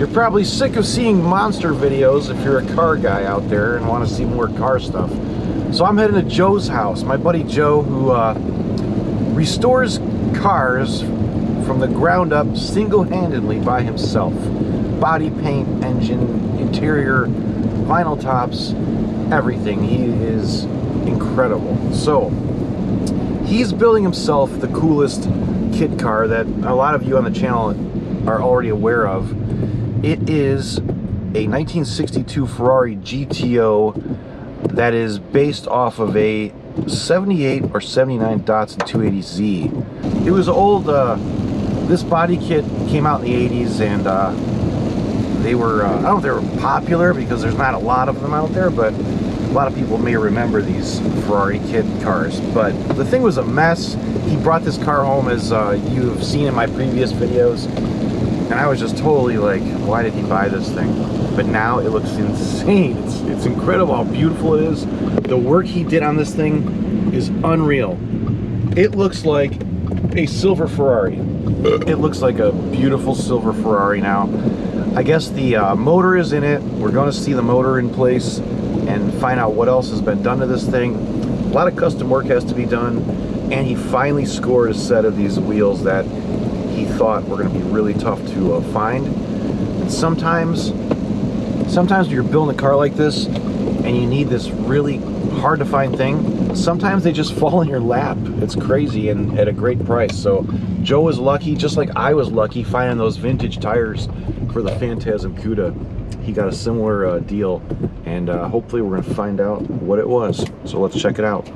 You're probably sick of seeing monster videos if you're a car guy out there and want to see more car stuff. So I'm heading to Joe's house. My buddy Joe, who restores cars from the ground up single-handedly by himself. Body paint, engine, interior, vinyl tops, everything. He is incredible. So he's building himself the coolest kit car that a lot of you on the channel are already aware of. It is a 1962 Ferrari GTO that is based off of a 78 or 79 Datsun 280Z. It was old. This body kit came out in the 80s, and they were, I don't know if they were popular because there's not a lot of them out there, but a lot of people may remember these Ferrari kit cars. But the thing was a mess. He brought this car home, as you have seen in my previous videos, and I was just totally like, why did he buy this thing? But now it looks insane. It's incredible how beautiful it is. The work he did on this thing is unreal. It looks like a silver Ferrari. It looks like a beautiful silver Ferrari now. I guess the motor is in it. We're going to see the motor in place and find out what else has been done to this thing. A lot of custom work has to be done, and he finally scored a set of these wheels that he thought were going to be really tough to find. And sometimes when you're building a car like this and you need this really hard to find thing, sometimes they just fall in your lap. It's crazy, and at a great price. So Joe was lucky, just like I was lucky finding those vintage tires for the Phantasm Cuda. He got a similar deal, and hopefully we're going to find out what it was. So let's check it out.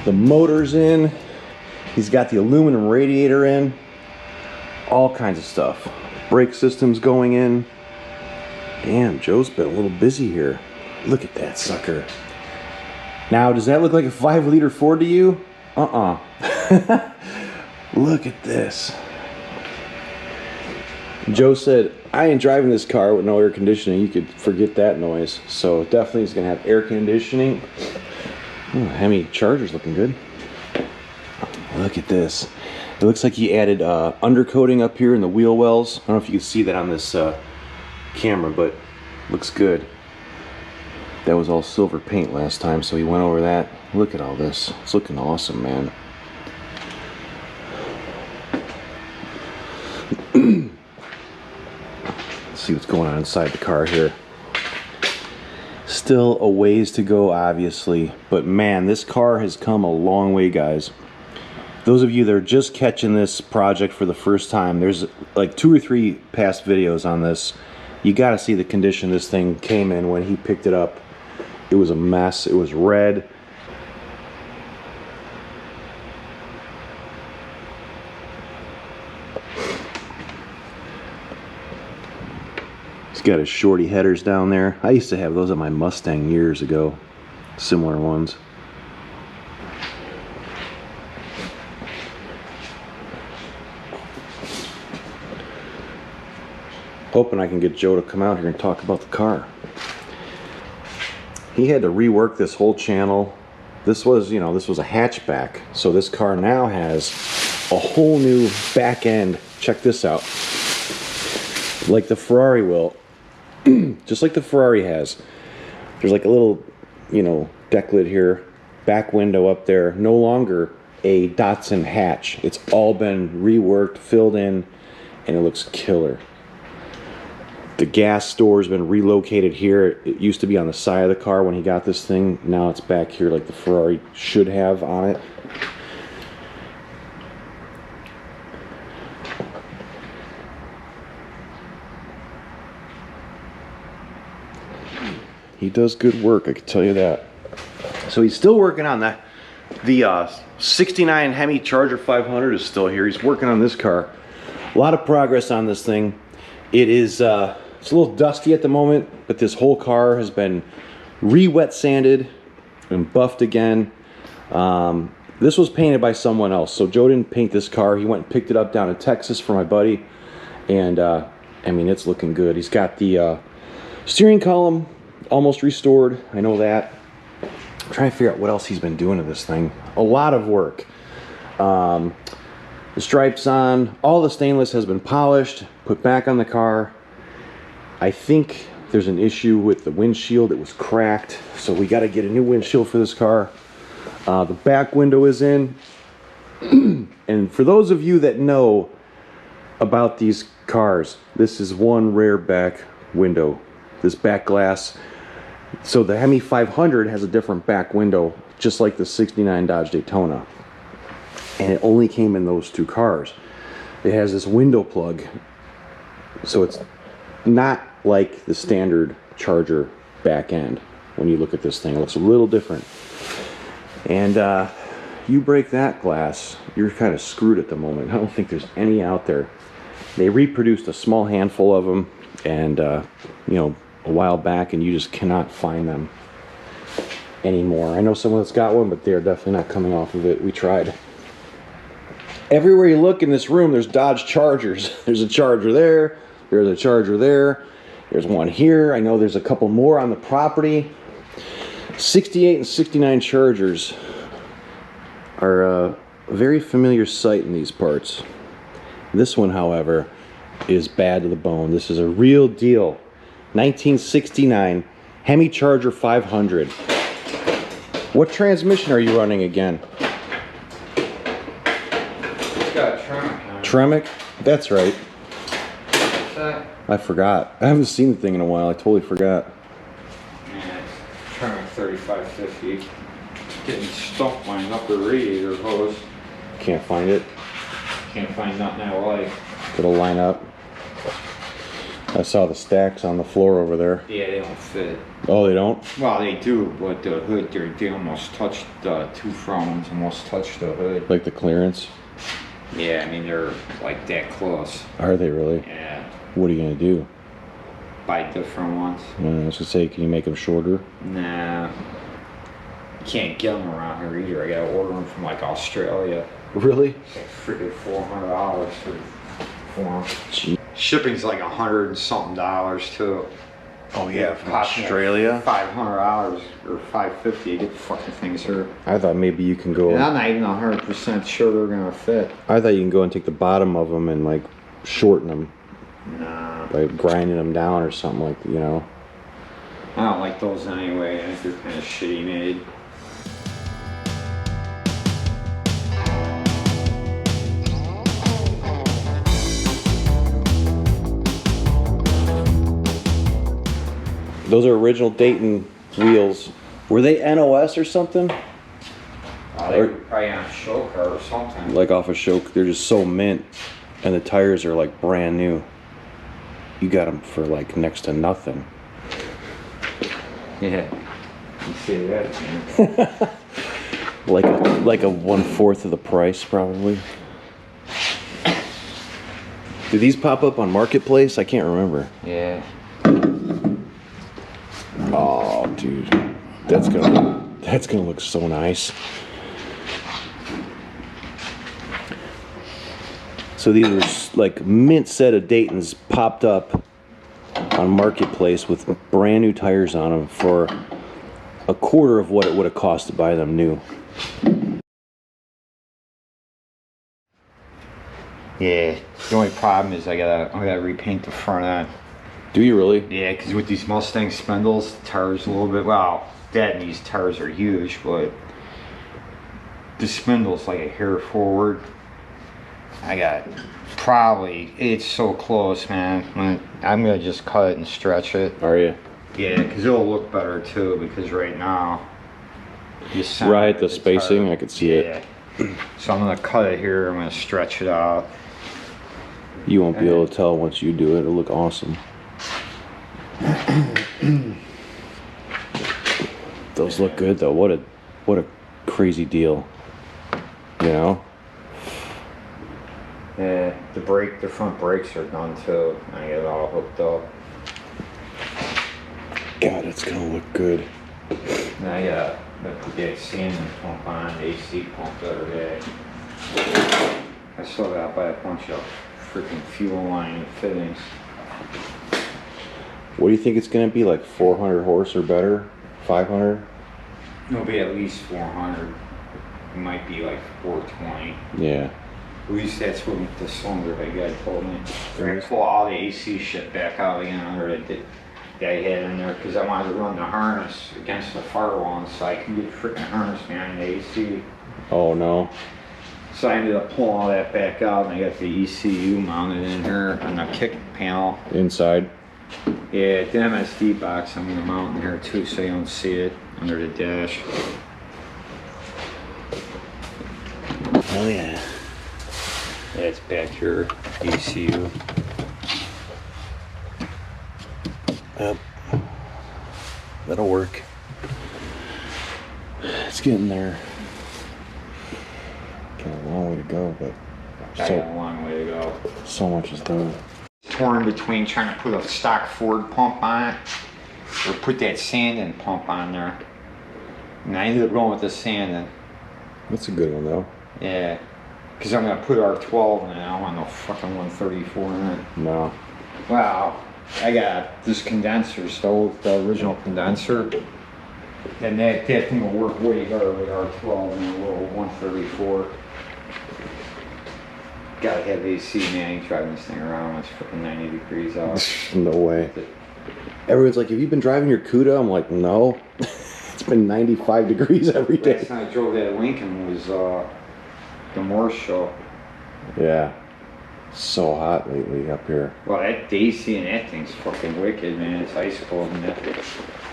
The motor's in, he's got the aluminum radiator in, all kinds of stuff. Brake system's going in. Damn, Joe's been a little busy here. Look at that sucker. Now, does that look like a 5-liter Ford to you? Look at this. Joe said, I ain't driving this car with no air conditioning. You could forget that noise. So definitely it's gonna have air conditioning. Ooh, Hemi Charger's looking good. Look at this. It looks like he added undercoating up here in the wheel wells. I don't know if you can see that on this camera, but looks good. That was all silver paint last time, so he went over that. Look at all this. It's looking awesome, man. Let's see what's going on inside the car here. Still a ways to go, obviously, but man, this car has come a long way, guys. Those of you that are just catching this project for the first time, there's like 2 or 3 past videos on this. You got to see the condition this thing came in when he picked it up. It was a mess. It was red. Got his shorty headers down there. I used to have those on my Mustang years ago. Similar ones. Hoping I can get Joe to come out here and talk about the car. He had to rework this whole channel. This was, you know, this was a hatchback. So this car now has a whole new back end. Check this out. Like the Ferrari will. Just like the Ferrari has. There's like a little, you know, deck lid here, back window up there. No longer a Datsun hatch. It's all been reworked, filled in, and it looks killer. The gas store's been relocated here. It used to be on the side of the car when he got this thing. Now it's back here like the Ferrari should have on it. He does good work, I can tell you that. So he's still working on that. The 69 Hemi Charger 500 is still here. He's working on this car. A lot of progress on this thing. It is it's a little dusty at the moment, but this whole car has been re-wet sanded and buffed again. This was painted by someone else, so Joe didn't paint this car. He went and picked it up down in Texas for my buddy, and I mean, it's looking good. He's got the steering column almost restored, I know that. I'm trying to figure out what else he's been doing to this thing. A lot of work. The stripes on, all the stainless has been polished, put back on the car. I think there's an issue with the windshield. It was cracked, so we got to get a new windshield for this car. The back window is in. And for those of you that know about these cars, this is one rare back window, this back glass. So the Hemi 500 has a different back window, just like the 69 Dodge Daytona. And it only came in those two cars. It has this window plug, so it's not like the standard Charger back end. When you look at this thing, it looks a little different. And you break that glass, you're kind of screwed at the moment. I don't think there's any out there. They reproduced a small handful of them, and you know, a while back, and you just cannot find them anymore. I know someone that's got one, but they're definitely not coming off of it. We tried. Everywhere you look in this room, there's Dodge Chargers. There's a Charger there. There's a Charger there. There's one here. I know there's a couple more on the property. 68 and 69 Chargers are a very familiar sight in these parts. This one, however, is bad to the bone. This is a real deal. 1969 Hemi Charger 500. What transmission are you running again? It's got a Tremec. Tremec? That's right. What's that? I forgot. I haven't seen the thing in a while. I totally forgot. Yeah, it's Tremec 3550. Getting stuck my upper radiator hose. Can't find it. Can't find nothing I like. It'll line up. I saw the stacks on the floor over there. Yeah, they don't fit. Oh, they don't? Well, they do, but the hood, they almost touched the two front ones, almost touched the hood. Like the clearance? Yeah, I mean, they're like that close. Are they really? Yeah. What are you going to do? Buy different ones. I was going to say, can you make them shorter? Nah. You can't get them around here either. I gotta order them from like Australia. Really? It's like freaking $400 for them. Gee. Shipping's like $100 and something too. Oh, yeah, from Cost me Australia? $500 or $550 to get the fucking things here. I thought maybe you can go... And I'm not even 100% sure they're gonna fit. I thought you can go and take the bottom of them and, like, shorten them. Nah. By grinding them down or something, like, you know. I don't like those anyway. I think they're kind of shitty made. Those are original Dayton wheels. Were they NOS or something? They were probably on a show car or something. Like off a show. They're just so mint. And the tires are like brand new. You got them for like next to nothing. Yeah. You see that, man. like a 1/4 of the price, probably. Do these pop up on Marketplace? I can't remember. Yeah. Oh, dude, that's gonna look so nice. So these are like mint set of Daytons popped up on Marketplace with brand new tires on them for a quarter of what it would have cost to buy them new. Yeah. The only problem is I gotta repaint the front end. Do you really? Yeah, because with these Mustang spindles, the tires a little bit, well, that and these tires are huge, but the spindle's like a hair forward. I got probably, it's so close, man. I'm gonna just cut it and stretch it. Are you? Yeah, because it'll look better too, because right now, right, the spacing, I could see it. So I'm gonna cut it here, I'm gonna stretch it out. You won't be able to tell once you do it. It'll look awesome. Those look good though. What a crazy deal. You know? Yeah. the front brakes are done too. I get it all hooked up. God, it's gonna look good. And I put that sand pump on, the AC pump the other day. I still got buy a bunch of freaking fuel line fittings. What do you think it's gonna be, like 400 horse or better? 500? It'll be at least 400. It might be like 420. Yeah. At least that's what the cylinder that guy told me. I pull all the AC shit back out again under that I had in there because I wanted to run the harness against the firewall so I can get freaking harness behind the AC. Oh no. So I ended up pulling all that back out and I got the ECU mounted in here on the kick panel. Inside? Yeah, the MSD box I'm going to mount in here too so you don't see it under the dash. Oh yeah. That's back here, ECU. Yep. That'll work. It's getting there. Got a long way to go, but I got a long way to go. so much is done. Torn between trying to put a stock Ford pump on it or put that sanding pump on there. And I ended up going with the sanding. That's a good one though. Yeah. Because I'm going to put R12 in it. I don't want no fucking 134 in it. No. Wow. I got this condenser, the original condenser. And that thing will work way better with R12 than a little 134. Gotta have AC, man. You driving this thing around, it's freaking 90 degrees out. No way. Everyone's like, have you been driving your CUDA? I'm like, no. It's been 95 degrees every day. Last time I drove that Lincoln was the Morse show. Yeah. So hot lately up here. Well, that AC and that thing's fucking wicked, man. It's ice cold and that.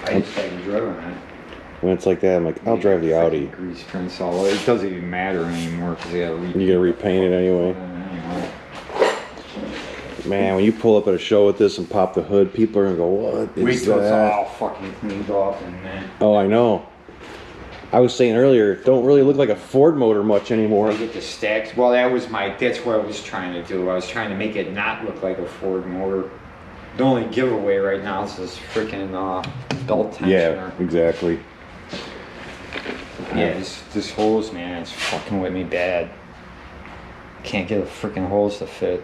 I just haven't driven it. When it's like that, I'm like, I'll drive the Audi. Grease prints all over. It doesn't even matter anymore because they gotta You gotta repaint it anyway. Anyway. Man, when you pull up at a show with this and pop the hood, people are gonna go, what Wait is till it's that? all fucking cleaned off and man. Oh, I know. I was saying earlier, it don't really look like a Ford motor much anymore. I get the stacks. Well, that's what I was trying to do. I was trying to make it not look like a Ford motor. The only giveaway right now is this freaking belt tensioner. Yeah, exactly. Yeah, this hose, man, it's fucking with me bad. Can't get the freaking hose to fit.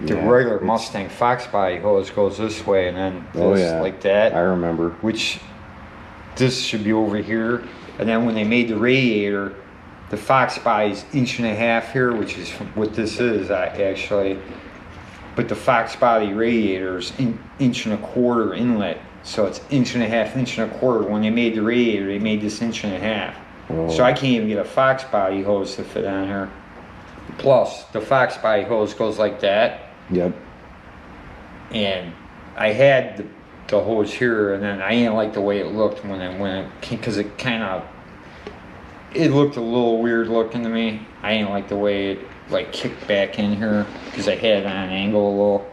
The Yeah, regular Mustang Fox body hose goes this way and then this like that. I remember. Which this should be over here. And then when they made the radiator, the Fox body's 1.5 inches here, which is what this is actually. But the Fox body radiator's 1.25 inches inlet. So it's 1.5 inches, 1.25 inches. When they made the radiator, they made this 1.5 inches. Oh. So I can't even get a Fox body hose to fit on here. Plus, the Fox body hose goes like that. Yep. And I had the hose here, and then I didn't like the way it looked when it because it looked a little weird looking to me. I didn't like the way it like kicked back in here because I had it on an angle a little,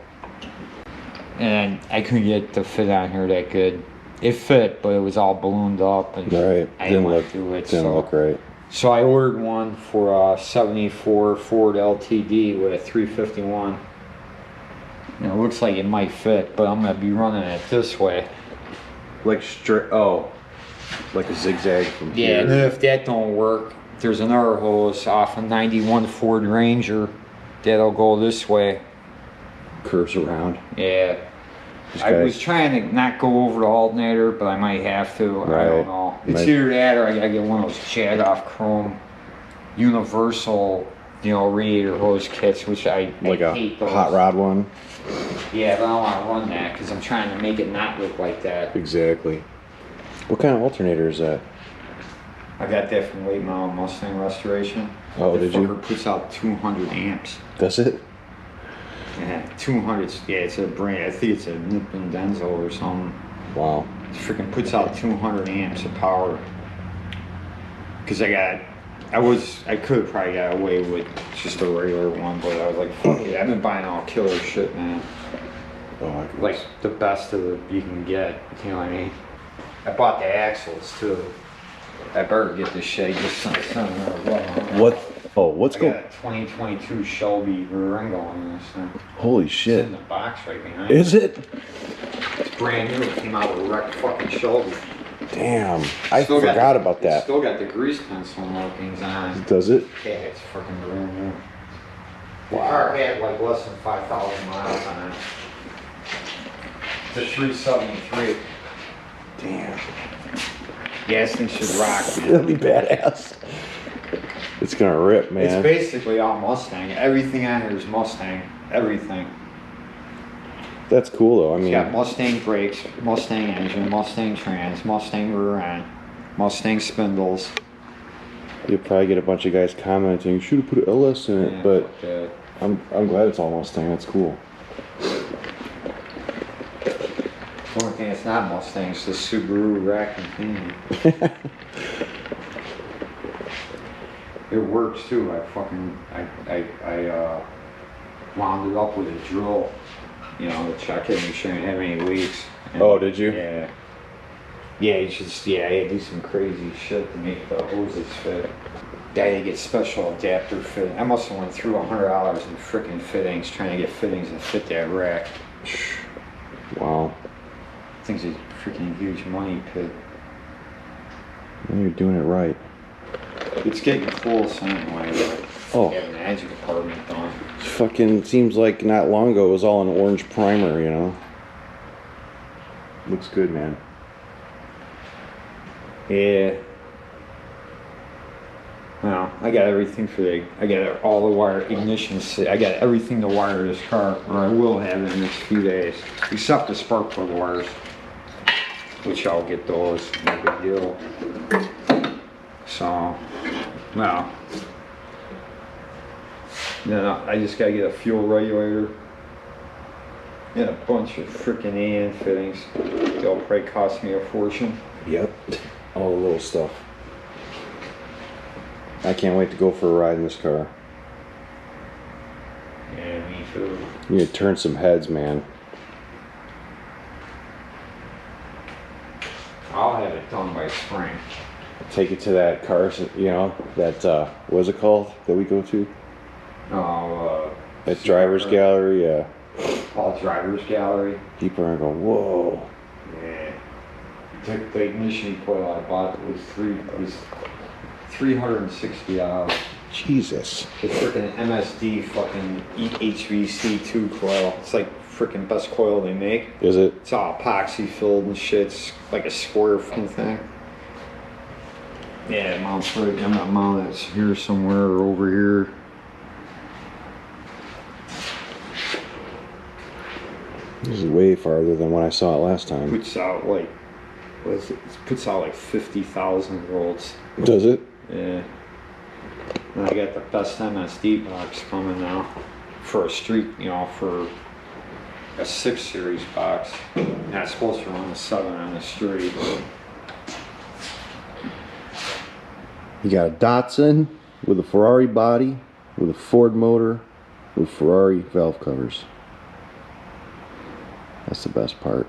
and I couldn't get it to fit on here that good. It fit, but it was all ballooned up, and Right. I didn't want to do it. Didn't look right. So I ordered one for a 74 Ford LTD with a 351. And it looks like it might fit, but I'm going to be running it this way. Like straight, like a zigzag from Yeah, here. and then if that don't work, there's another hose off a 91 Ford Ranger that'll go this way. Curves around. Yeah. I was trying to not go over the alternator, but I might have to. Right. I don't know. It's either that or I gotta get one of those Jag-off chrome universal, radiator hose kits, which I hate those. Hot rod one. Yeah, but I don't want to run that because I'm trying to make it not look like that. Exactly. What kind of alternator is that? I got that from Late Model Mustang Restoration. Oh, did you? It puts out 200 amps. Does it? Yeah, 200. Yeah, it's a brand. I think it's a Nippon Denso or something. Wow. It freaking puts out 200 amps of power. Because I could have probably got away with just a regular one, but I was like, fuck it. I've been buying all killer shit, man. Oh, Like the best of the you can get. You know what I mean? I bought the axles too. I better get this shit. Just What Oh, what's I going? got a 2022 Shelby rear end going in this thing. Holy It's shit! in the box right behind. Is it? It's brand new. It came out of a wrecked fucking Shelby. Damn, I Still got forgot the- about It's that. still got the grease pencil markings on it. Does it? Yeah, it's fucking brand new. The car had like less than 5,000 miles on it. It's a 373. Damn. Yeah, this thing should rock, man. That'll be badass. It's gonna rip, man. It's basically all Mustang. Everything on here is Mustang. Everything. That's cool though. I It's mean, got Mustang brakes, Mustang engine, Mustang trans, Mustang rear end, Mustang spindles. you'll probably get a bunch of guys commenting, should have put an LS in it, Yeah, but fuck that. I'm glad it's all Mustang. That's cool. The only thing that's not Mustang is the Subaru rack and pinion. It works too. I wound it up with a drill, you know, to check it, make sure I didn't have any leaks. And Oh, did you? Yeah. Yeah, you just, yeah, you do some crazy shit to make the hoses fit. Yeah, you get special adapter fitting. I must have went through $100 in freaking fittings trying to get fittings that fit that rack. Wow. Things are freaking huge money pit. Well, you're doing it right. It's getting close anyway. Like, Oh. Having the engine department done. Fucking seems like not long ago it was all an orange primer, you know. Looks good, man. Yeah. Well, I got everything for I got all the wire ignition. I got everything to wire this car, or I will have it in the next few days, except the spark plug wires, which I'll get those. No big deal. So, well, no, I just gotta get a fuel regulator and a bunch of freaking AN fittings. They'll probably cost me a fortune. Yep. All the little stuff. I can't wait to go for a ride in this car. Yeah, me too. You need to turn some heads, man. I'll have it done by spring. Take it to that car, you know, that, what is it called that we go to? That driver's gallery, yeah. All driver's gallery. People are gonna go, whoa. Yeah. The ignition coil I bought was $360. Jesus. The freaking MSD fucking HVC2 coil. It's like freaking best coil they make. Is it? It's all epoxy filled and shit. It's like a square fucking thing. Yeah, it mounts right. I'm gonna mount it here somewhere or over here. This is way farther than when I saw it last time. Puts out like, what is it? It puts out like 50,000 volts. Does it? Yeah. And I got the best MSD box coming now for a street, you know, for a 6 series box. And it's supposed to run a 7 on the street. You got a Datsun with a Ferrari body, with a Ford motor, with Ferrari valve covers. That's the best part.